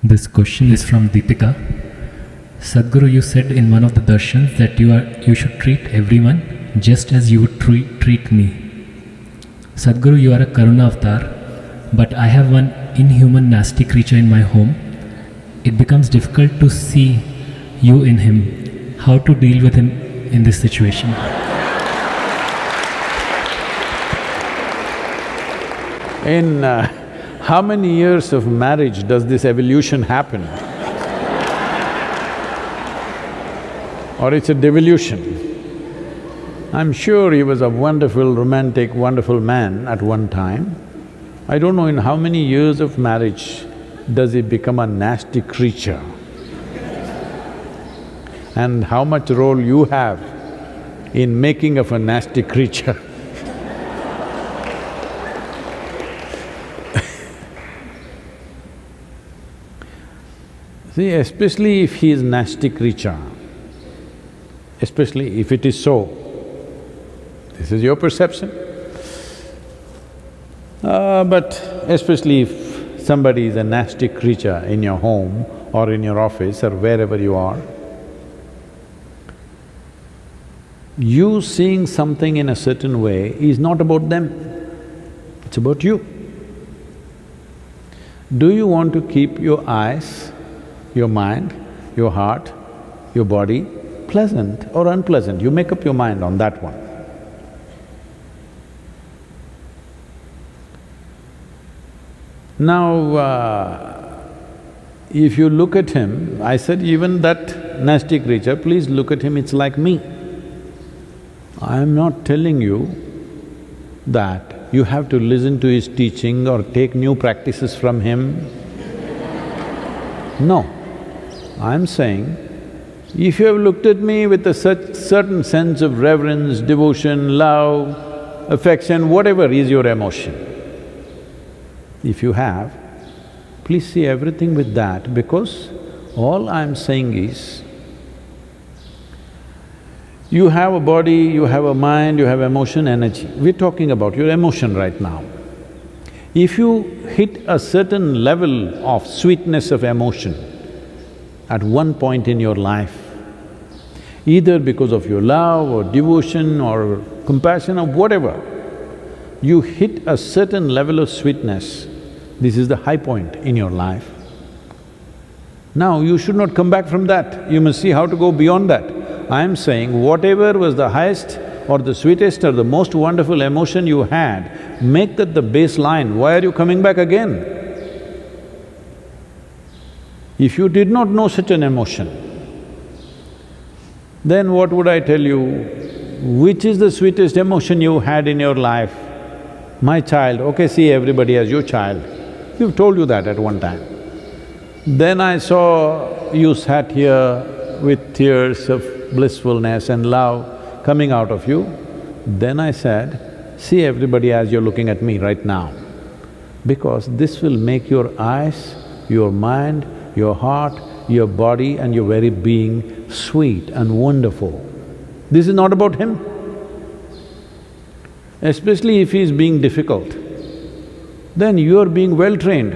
This question is from Deepika. Sadhguru, you said in one of the darshans that you should treat everyone just as you would treat me. Sadhguru, you are a Karuna avatar, but I have one inhuman nasty creature in my home. It becomes difficult to see you in him. How to deal with him in this situation? In how many years of marriage does this evolution happen? Or it's a devolution? I'm sure he was a wonderful, romantic, wonderful man at one time. I don't know in how many years of marriage does he become a nasty creature. And how much role you have in making of a nasty creature. See, especially if he is nasty creature, especially if it is so, this is your perception. But especially if somebody is a nasty creature in your home or in your office or wherever you are, you seeing something in a certain way is not about them, it's about you. Do you want to keep your eyes, your mind, your heart, your body pleasant or unpleasant? You make up your mind on that one. Now, if you look at him, I said even that nasty creature, please look at him, it's like me. I am not telling you that you have to listen to his teaching or take new practices from him. No, I'm saying, if you have looked at me with a certain sense of reverence, devotion, love, affection, whatever is your emotion, if you have, please see everything with that, because all I'm saying is, you have a body, you have a mind, you have emotion, energy. We're talking about your emotion right now. If you hit a certain level of sweetness of emotion at one point in your life, either because of your love or devotion or compassion or whatever, you hit a certain level of sweetness, this is the high point in your life. Now you should not come back from that, you must see how to go beyond that. I am saying whatever was the highest or the sweetest or the most wonderful emotion you had, make that the baseline. Why are you coming back again? If you did not know such an emotion, then what would I tell you? Which is the sweetest emotion you had in your life? My child, okay, see everybody as your child. We've told you that at one time. Then I saw you sat here with tears of blissfulness and love coming out of you. Then I said, see everybody as you're looking at me right now, because this will make your eyes, your mind, your heart, your body and your very being sweet and wonderful. This is not about him. Especially if he is being difficult, then you are being well trained.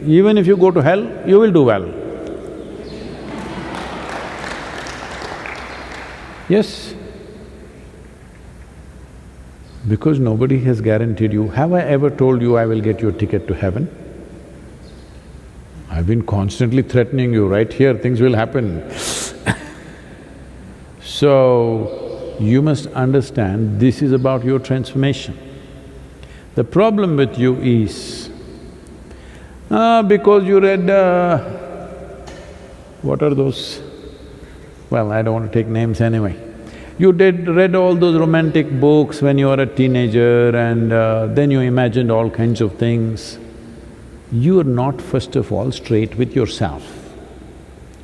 Even if you go to hell, you will do well. Yes, because nobody has guaranteed you. Have I ever told you I will get you a ticket to heaven? I've been constantly threatening you, right here things will happen. So, you must understand this is about your transformation. The problem with you is, because you read… what are those? Well, I don't want to take names anyway. You read all those romantic books when you were a teenager and then you imagined all kinds of things. You are not first of all straight with yourself.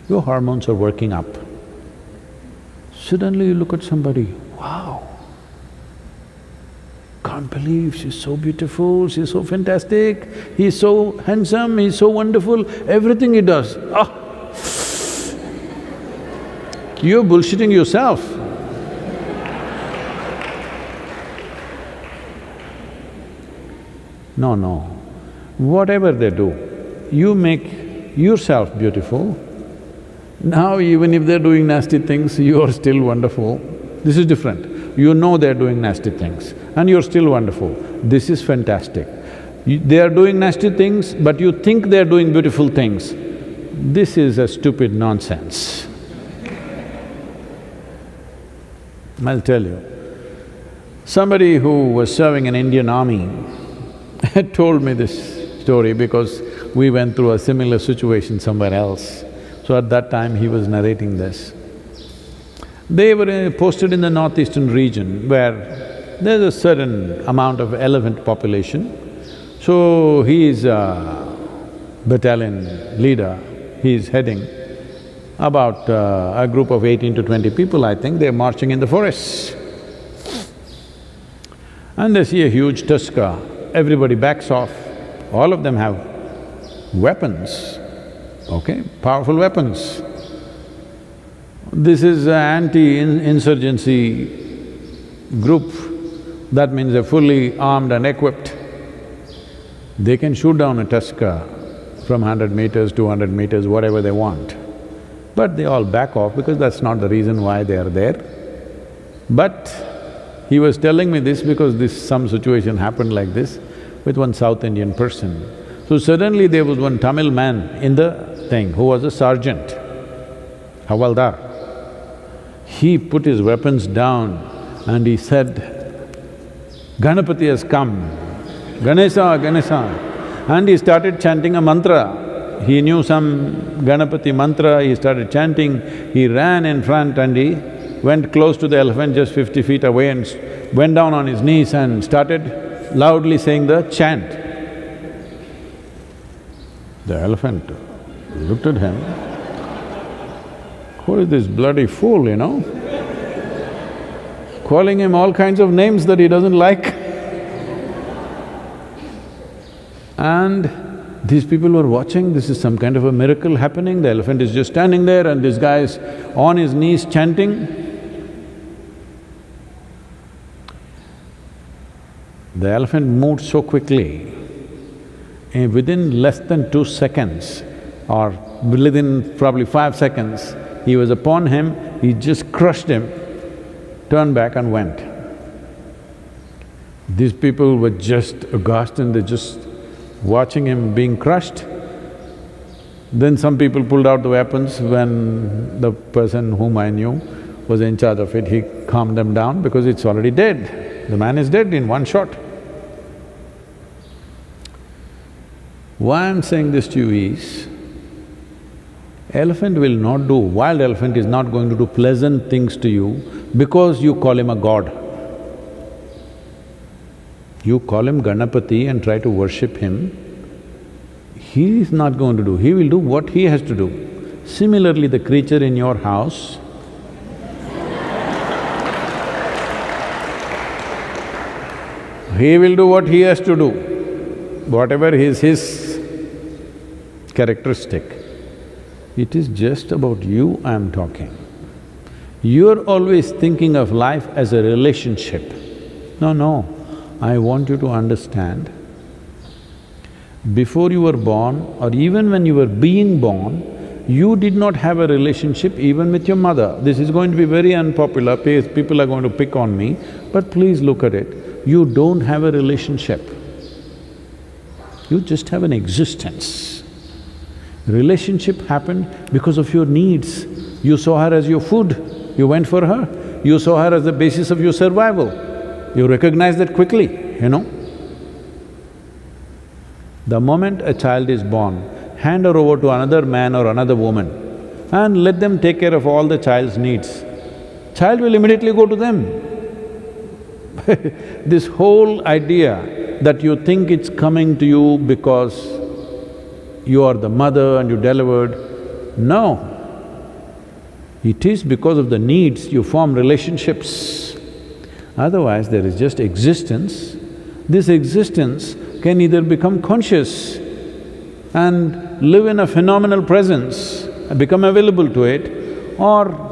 Your hormones are working up. Suddenly you look at somebody, wow, can't believe she's so beautiful, she's so fantastic, he's so handsome, he's so wonderful, everything he does, ah! You're bullshitting yourself. No, no. Whatever they do, you make yourself beautiful. Now even if they're doing nasty things, you're still wonderful. This is different. You know they're doing nasty things and you're still wonderful. This is fantastic. They are doing nasty things, but you think they're doing beautiful things. This is a stupid nonsense. I'll tell you. Somebody who was serving in Indian army had told me this story because we went through a similar situation somewhere else. So at that time he was narrating this. They were posted in the northeastern region where there's a certain amount of elephant population. So he is a battalion leader, he is heading about a group of 18 to 20 people, I think, they're marching in the forests. And they see a huge tusker, everybody backs off, all of them have weapons, okay, powerful weapons. This is an anti-insurgency group, that means they're fully armed and equipped. They can shoot down a tusker from 100 meters, 200 meters, whatever they want. But they all back off because that's not the reason why they are there. But he was telling me this because some situation happened like this with one South Indian person. So suddenly there was one Tamil man in the thing who was a sergeant, Havaldar. He put his weapons down and he said, "Ganapati has come, Ganesha, Ganesha." And he started chanting a mantra. He knew some Ganapati mantra, he started chanting. He ran in front and he went close to the elephant, just 50 feet away, and went down on his knees and started loudly saying the chant. The elephant looked at him, who is this bloody fool, you know? Calling him all kinds of names that he doesn't like. And these people were watching, this is some kind of a miracle happening, the elephant is just standing there and this guy is on his knees chanting. The elephant moved so quickly, and within less than 2 seconds or within probably 5 seconds, he was upon him, he just crushed him, turned back and went. These people were just aghast and they're just watching him being crushed. Then some people pulled out the weapons. When the person whom I knew was in charge of it, he calmed them down because it's already dead. The man is dead in one shot. Why I'm saying this to you is, wild elephant is not going to do pleasant things to you because you call him a god. You call him Ganapati and try to worship him, he is not going to do, he will do what he has to do. Similarly, the creature in your house, he will do what he has to do, whatever is his characteristic. It is just about you I'm talking. You're always thinking of life as a relationship. No, I want you to understand, before you were born or even when you were being born, you did not have a relationship even with your mother. This is going to be very unpopular, people are going to pick on me, but please look at it. You don't have a relationship. You just have an existence. Relationship happened because of your needs. You saw her as your food, you went for her. You saw her as the basis of your survival. You recognize that quickly, you know. The moment a child is born, hand her over to another man or another woman and let them take care of all the child's needs. Child will immediately go to them. This whole idea that you think it's coming to you because you are the mother and you delivered, no. It is because of the needs you form relationships. Otherwise, there is just existence. This existence can either become conscious and live in a phenomenal presence, become available to it, or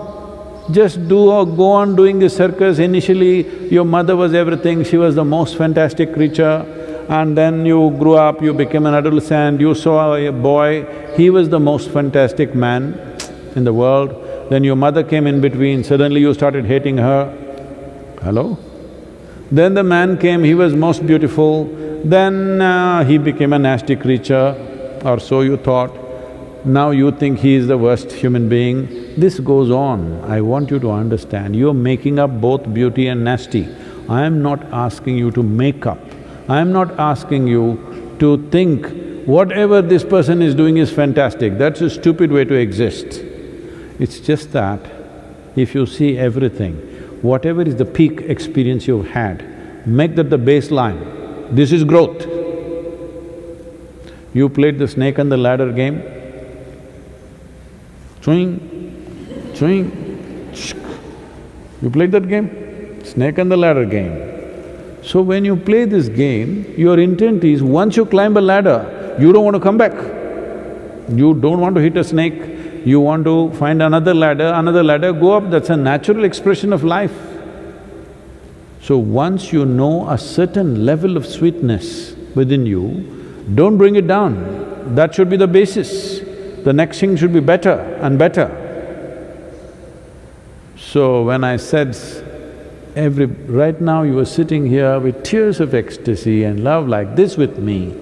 just go on doing the circus. Initially, your mother was everything, she was the most fantastic creature, and then you grew up, you became an adolescent, you saw a boy, he was the most fantastic man in the world, then your mother came in between, suddenly you started hating her. Hello? Then the man came, he was most beautiful, then he became a nasty creature, or so you thought. Now you think he is the worst human being. This goes on. I want you to understand, you're making up both beauty and nasty. I am not asking you to make up. I am not asking you to think whatever this person is doing is fantastic. That's a stupid way to exist. It's just that if you see everything, whatever is the peak experience you've had, make that the baseline. This is growth. You played the snake and the ladder game? Swing, swing, shk. You played that game? Snake and the ladder game. So when you play this game, your intent is once you climb a ladder, you don't want to come back. You don't want to hit a snake, you want to find another ladder, go up, that's a natural expression of life. So once you know a certain level of sweetness within you, don't bring it down. That should be the basis. The next thing should be better and better. So when I said right now you are sitting here with tears of ecstasy and love like this with me,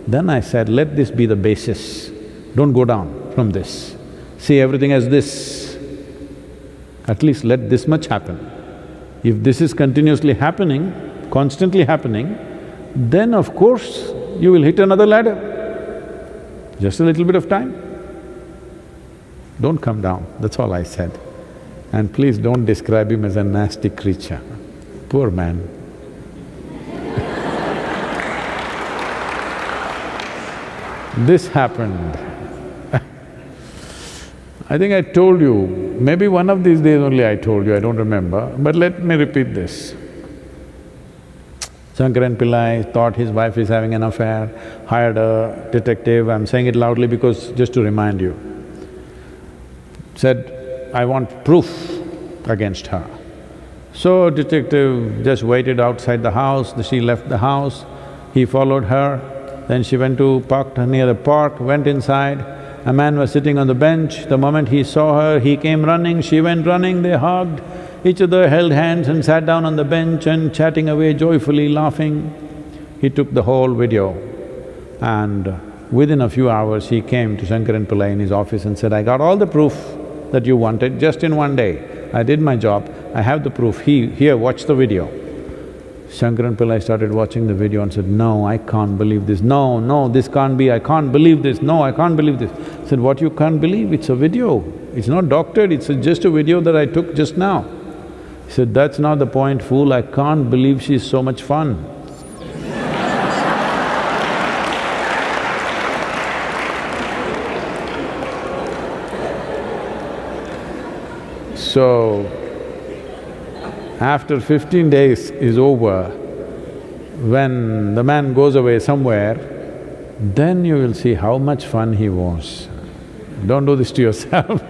then I said, let this be the basis. Don't go down from this. See everything as this. At least let this much happen. If this is continuously happening, constantly happening, then of course you will hit another ladder. Just a little bit of time. Don't come down, that's all I said. And please don't describe him as a nasty creature. Poor man. This happened. I think I told you, maybe one of these days only I told you, I don't remember, but let me repeat this. Shankaran Pillai thought his wife is having an affair, hired a detective, I'm saying it loudly because just to remind you. Said, I want proof against her. So detective just waited outside the house, she left the house, he followed her, then she went to parked near the park, went inside. A man was sitting on the bench, the moment he saw her, he came running, she went running, they hugged, each other held hands and sat down on the bench and chatting away joyfully, laughing. He took the whole video and within a few hours he came to Shankaran Pillai in his office and said, I got all the proof that you wanted just in one day. I did my job, I have the proof, here, watch the video. Shankaran Pillai started watching the video and said, no, I can't believe this, no, this can't be, I can't believe this, no, I can't believe this. I said, what you can't believe? It's a video, it's not doctored, it's just a video that I took just now. He said, that's not the point, fool, I can't believe she's so much fun. So, after 15 days is over, when the man goes away somewhere, then you will see how much fun he was. Don't do this to yourself